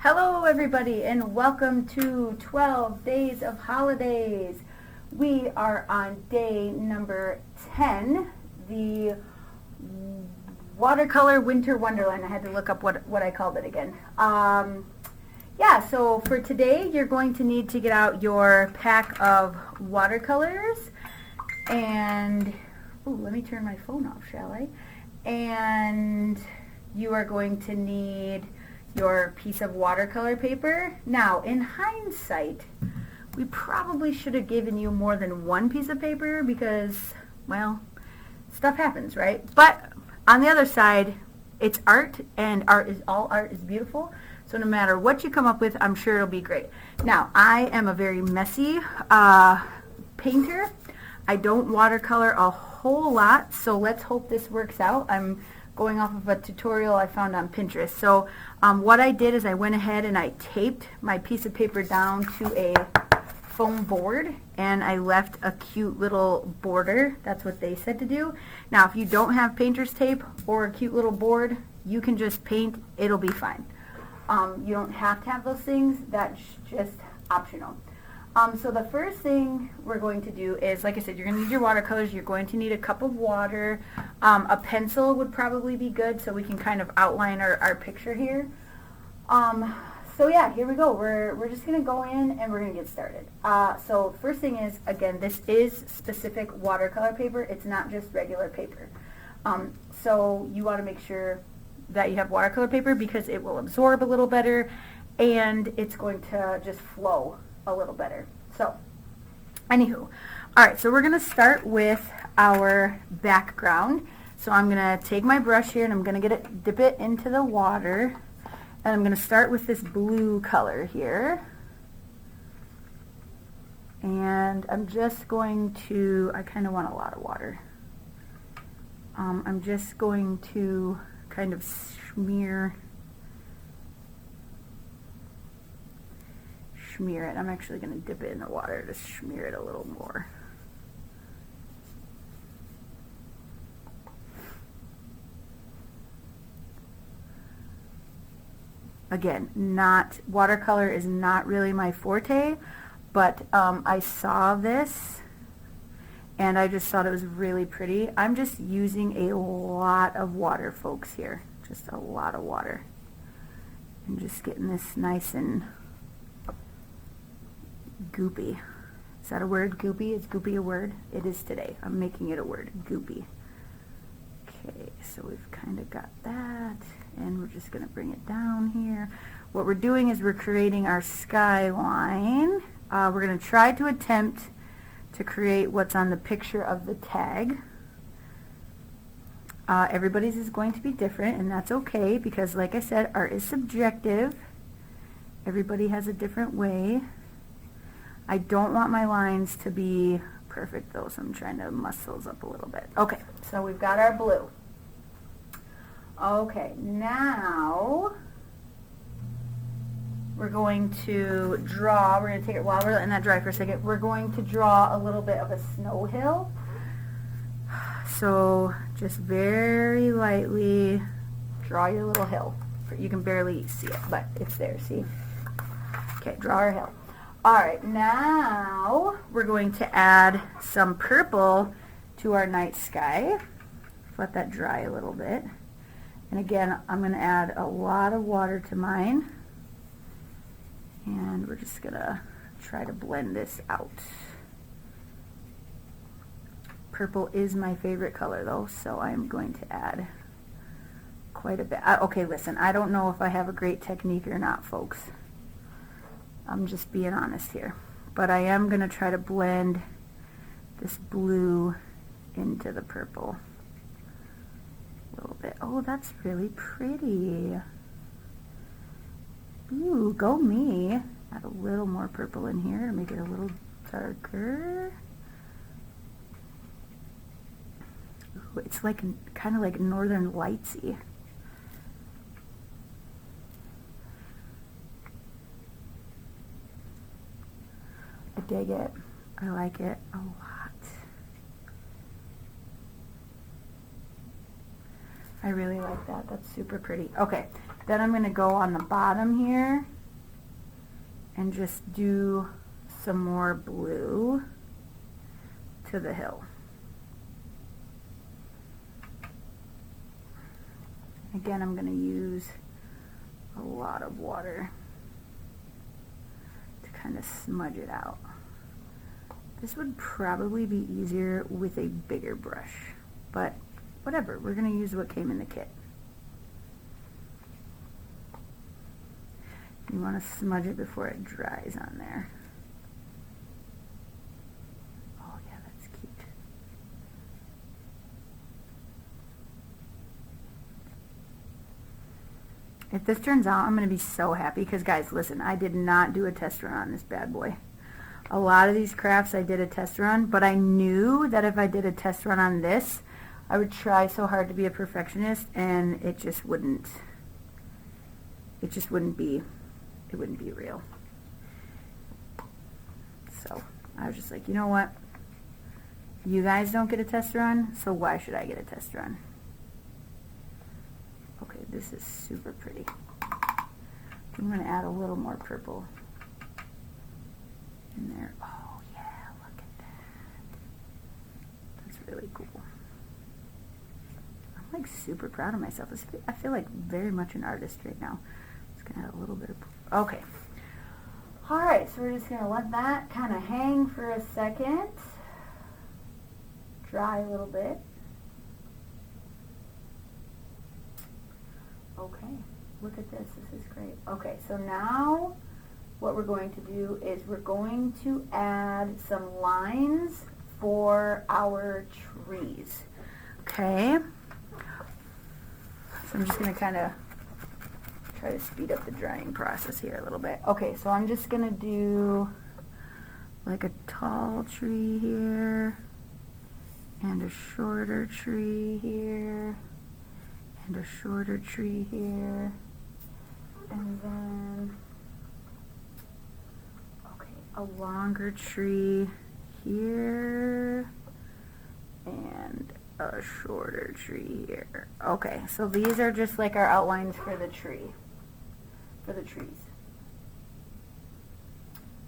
Hello everybody and welcome to 12 Days of Holidays. We are on day number 10, the Watercolor Winter Wonderland. I had to look up what I called it again. So for today you're going to need to get out your pack of watercolors and, let me turn my phone off, shall I? And you are going to need your piece of watercolor paper. Now, in hindsight, we probably should have given you more than one piece of paper because, well, stuff happens, right? But on the other side, it's art, and art is beautiful. So no matter what you come up with, I'm sure it'll be great. Now, I am a very messy painter. I don't watercolor a whole lot, so let's hope this works out. I'm going off of a tutorial I found on Pinterest. So what I did is I went ahead and I taped my piece of paper down to a foam board, and I left a cute little border. That's what they said to do. Now, if you don't have painter's tape or a cute little board, you can just paint. It'll be fine. You don't have to have those things. That's just optional. So the first thing we're going to do is, like I said, you're going to need your watercolors. You're going to need a cup of water. A pencil would probably be good so we can kind of outline our picture here. So yeah, here we go. We're just going to go in and we're going to get started. So first thing is, again, this is specific watercolor paper. It's not just regular paper. So you want to make sure that you have watercolor paper because it will absorb a little better and it's going to just flow a little better. So, anywho, alright, so we're going to start with our background. So I'm going to take my brush here and I'm going to dip it into the water, and I'm going to start with this blue color here. And I'm just going to, I kind of want a lot of water. I'm just going to kind of smear it. I'm actually going to dip it in the water to smear it a little more. Again, watercolor is not really my forte, but I saw this and I just thought it was really pretty. I'm just using a lot of water, folks, here. Just a lot of water. I'm just getting this nice and goopy. Is that a word, goopy? Is goopy a word? It is today. I'm making it a word, goopy. Okay, so we've kind of got that, and we're just going to bring it down here. What we're doing is we're creating our skyline. We're going to try to attempt to create what's on the picture of the tag. Everybody's is going to be different, and that's okay because, like I said, art is subjective. Everybody has a different way. I don't want my lines to be perfect though, so I'm trying to muss those up a little bit. Okay, so we've got our blue. Okay, now we're going to draw, we're going to take it while we're letting that dry for a second, we're going to draw a little bit of a snow hill. So just very lightly draw your little hill. You can barely see it, but it's there, see? Okay, draw our hill. Alright, now we're going to add some purple to our night sky. Let that dry a little bit. And again, I'm going to add a lot of water to mine. And we're just going to try to blend this out. Purple is my favorite color though, so I'm going to add quite a bit. Okay, listen, I don't know if I have a great technique or not, folks. I'm just being honest here. But I am going to try to blend this blue into the purple a little bit. Oh, that's really pretty. Ooh, go me. Add a little more purple in here to make it a little darker. Ooh, it's like kind of like Northern Lights-y. I dig it. I like it a lot. I really like that. That's super pretty. Okay, then I'm going to go on the bottom here and just do some more blue to the hill. Again, I'm going to use a lot of water to kind of smudge it out. This would probably be easier with a bigger brush, but whatever, we're going to use what came in the kit. You want to smudge it before it dries on there. Oh yeah, that's cute. If this turns out, I'm going to be so happy because, guys, listen, I did not do a test run on this bad boy. A lot of these crafts I did a test run, but I knew that if I did a test run on this, I would try so hard to be a perfectionist, and it wouldn't be real. So I was just like, you know what? You guys don't get a test run, so why should I get a test run? Okay, this is super pretty. I'm going to add a little more purple in there. Oh yeah, look at that. That's really cool. I'm like super proud of myself. I feel like very much an artist right now. Just going to add a little bit of, okay. Alright, so we're just going to let that kind of hang for a second. Dry a little bit. Okay, look at this. This is great. Okay, so now what we're going to do is we're going to add some lines for our trees. Okay, so I'm just going to kind of try to speed up the drying process here a little bit. Okay, so I'm just going to do like a tall tree here and a shorter tree here and a shorter tree here, and then a longer tree here and a shorter tree here. Okay, so these are just like our outlines for the tree, for the trees.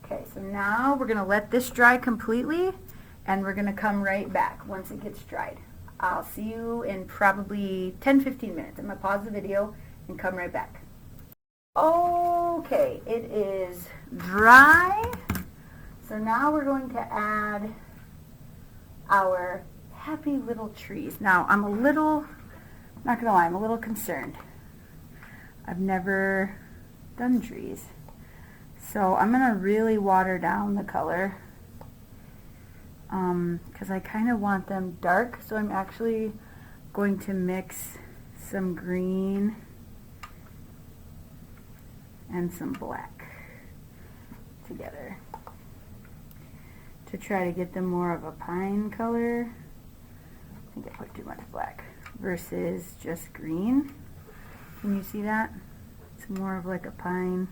Okay, so now we're going to let this dry completely, and we're going to come right back once it gets dried. I'll see you in probably 10-15 minutes. I'm going to pause the video and come right back. Okay, it is dry. So now we're going to add our happy little trees. Now, I'm a little, not going to lie, I'm a little concerned. I've never done trees. So I'm going to really water down the color because I kind of want them dark. So I'm actually going to mix some green and some black together to try to get them more of a pine color. I think I put too much black versus just green. Can you see that? It's more of like a pine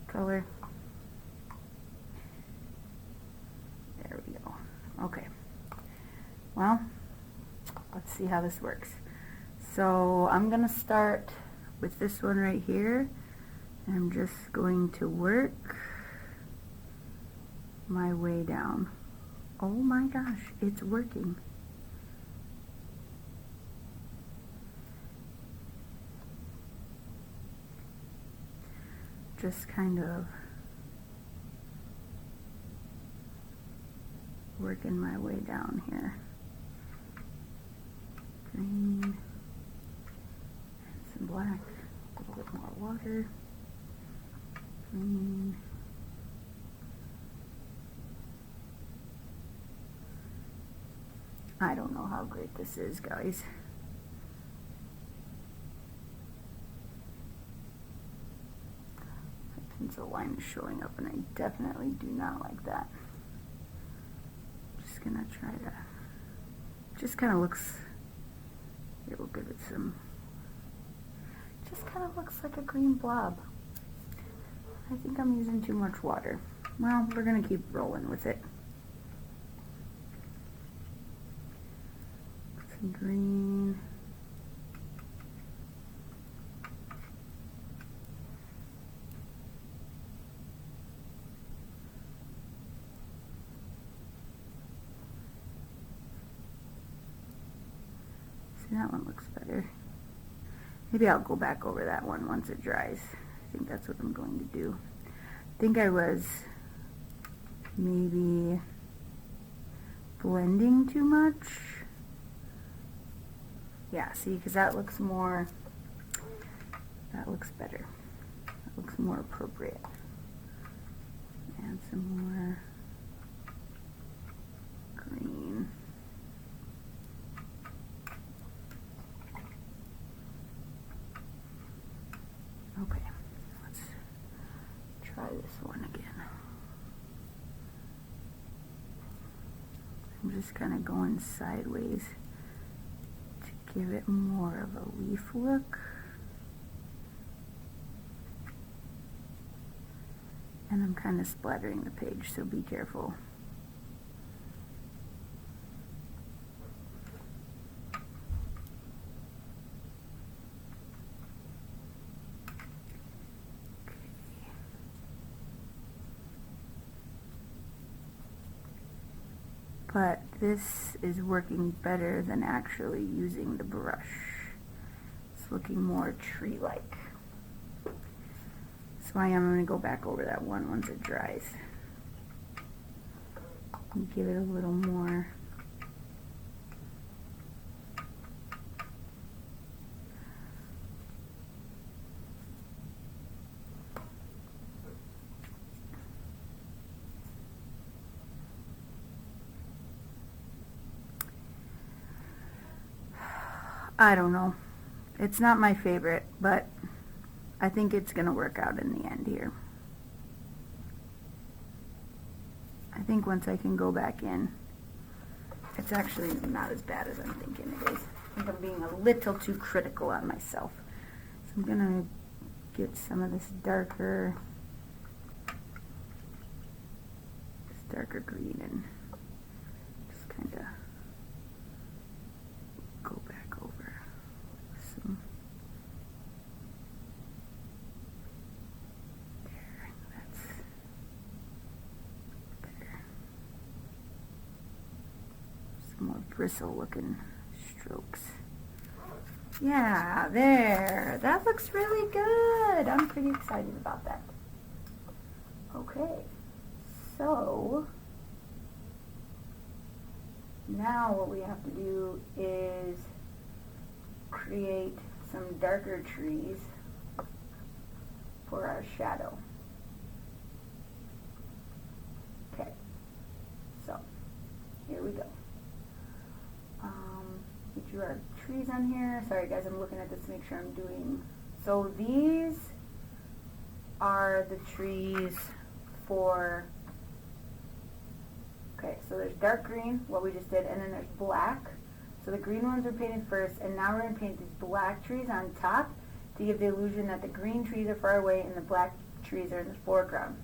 color. There we go. Okay. Well, let's see how this works. So I'm going to start with this one right here. I'm just going to work my way down. Oh my gosh, it's working. Just kind of working my way down here. Green and some black, a little bit more water. Green. I don't know how great this is, guys. My pencil line is showing up, and I definitely do not like that. Just gonna try to, just kind of looks, here we'll give it some, just kind of looks like a green blob. I think I'm using too much water. Well, we're gonna keep rolling with it. Some green See, that one looks better. Maybe I'll go back over that one once it dries. I think that's what I'm going to do. I think I was maybe blending too much. Yeah, see, because that looks more, that looks better. That looks more appropriate. Add some more green. Okay, let's try this one again. I'm just kind of going sideways to give it more of a leaf look. And I'm kind of splattering the page, so be careful. But this is working better than actually using the brush. It's looking more tree-like. So I am going to go back over that one once it dries. And give it a little more. I don't know. It's not my favorite, but I think it's going to work out in the end here. I think once I can go back in, it's actually not as bad as I'm thinking it is. I think I'm being a little too critical on myself. So I'm going to get some of this darker green and just kind of go back over some. There, that's better. Some more bristle looking strokes. Yeah, there. That looks really good. I'm pretty excited about that. Okay, so now what we have to do is create some darker trees for our shadow. Okay, so here we go. We drew our trees on here. Sorry guys, I'm looking at this to make sure I'm doing, so these are the trees for, okay, so there's dark green, what we just did, and then there's black. So the green ones were painted first, and now we're going to paint these black trees on top to give the illusion that the green trees are far away and the black trees are in the foreground.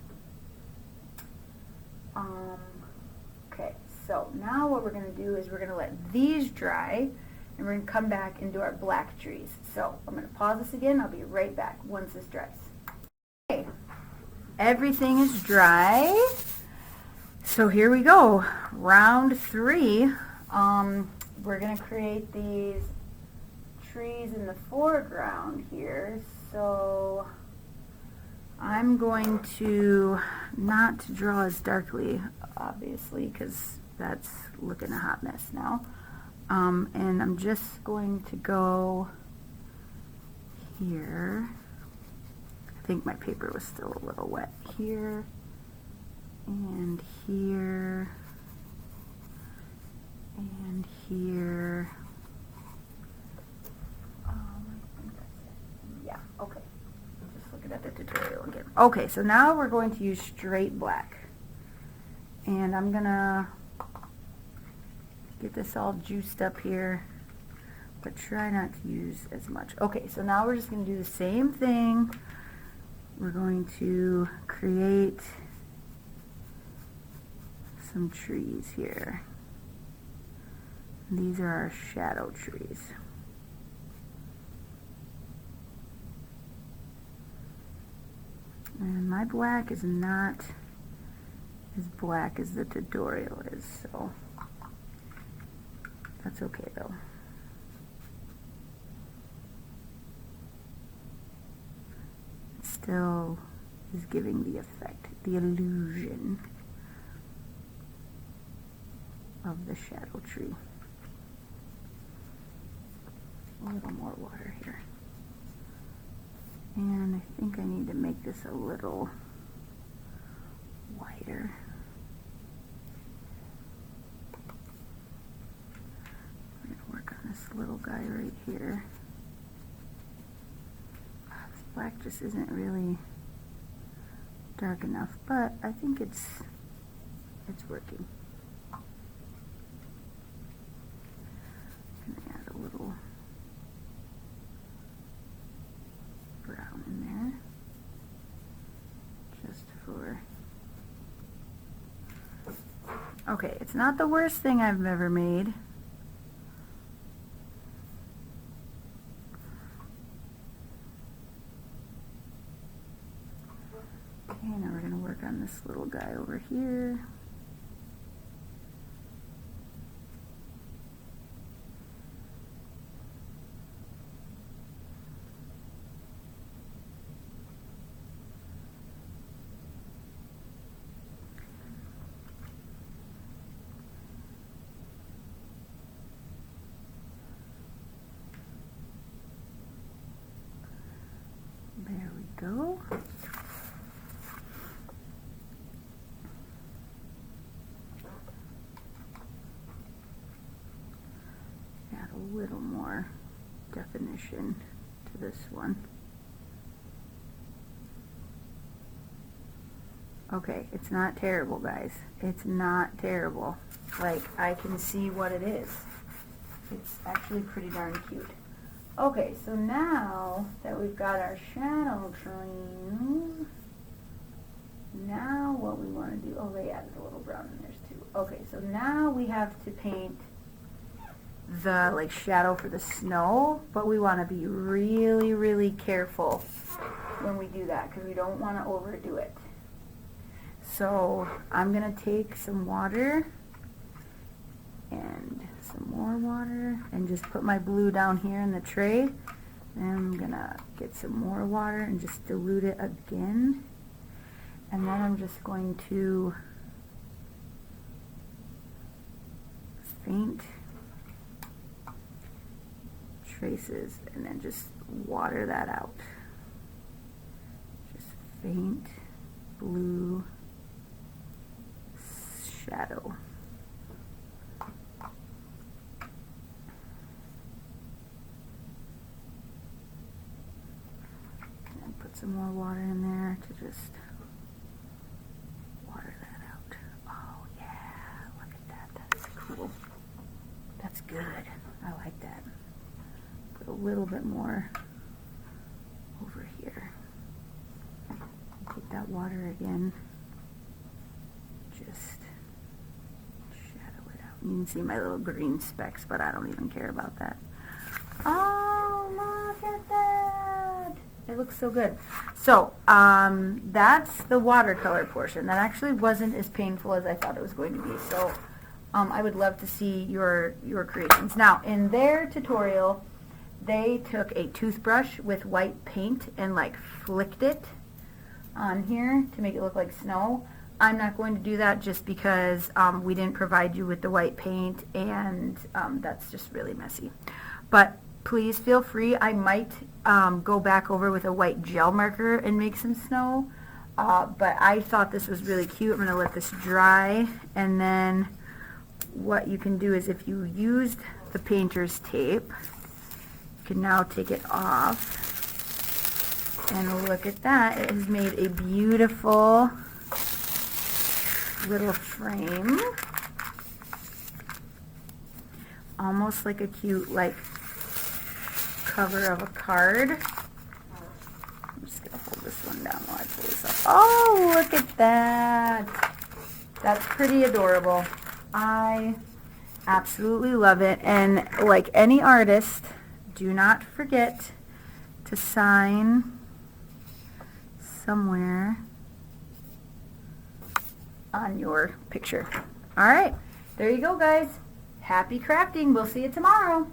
Okay, so now what we're going to do is we're going to let these dry, and we're going to come back and do our black trees. So I'm going to pause this again. I'll be right back once this dries. Okay, everything is dry. So here we go, round 3. We're going to create these trees in the foreground here. So I'm going to not draw as darkly, obviously, because that's looking a hot mess now. And I'm just going to go here. I think my paper was still a little wet here. And here, and here. I think that's it. Yeah, okay. Just looking at the tutorial again. Okay, so now we're going to use straight black. And I'm gonna get this all juiced up here, but try not to use as much. Okay, so now we're just gonna do the same thing. We're going to create some trees here. These are our shadow trees. And my black is not as black as the tutorial is, so that's okay though. still is giving the effect, the illusion of the shadow tree. A little more water here. And I think I need to make this a little wider. I'm going to work on this little guy right here. This black just isn't really dark enough, but I think it's working. I'm going to add a little brown in there, just for, okay, it's not the worst thing I've ever made. Okay, now we're going to work on this little guy over here. There we go. Add a little more definition to this one. Okay, it's not terrible, guys. It's not terrible. Like, I can see what it is. It's actually pretty darn cute. Okay, so now that we've got our shadow trees, now what we want to do, oh, they added a little brown in theirs too. Okay, so now we have to paint the like shadow for the snow, but we want to be really, really careful when we do that because we don't want to overdo it. So I'm going to take some water and some more water and just put my blue down here in the tray. And I'm gonna get some more water and just dilute it again. And then I'm just going to faint traces and then just water that out. Just faint blue shadow. Some more water in there to just water that out. Oh yeah, look at that. That's cool. That's good. I like that. Put a little bit more over here. Take that water again. Just shadow it out. You can see my little green specks, but I don't even care about that. Oh, look at that. It looks so good. So that's the watercolor portion. That actually wasn't as painful as I thought it was going to be. So I would love to see your creations. Now, in their tutorial, they took a toothbrush with white paint and like flicked it on here to make it look like snow. I'm not going to do that just because we didn't provide you with the white paint, and that's just really messy. But please feel free. I might go back over with a white gel marker and make some snow. But I thought this was really cute. I'm going to let this dry. And then what you can do is if you used the painter's tape, you can now take it off. And look at that. It has made a beautiful little frame. Almost like a cute, like, cover of a card. I'm just going to hold this one down while I pull this up. Oh, look at that. That's pretty adorable. I absolutely love it. And like any artist, do not forget to sign somewhere on your picture. All right, there you go, guys. Happy crafting. We'll see you tomorrow.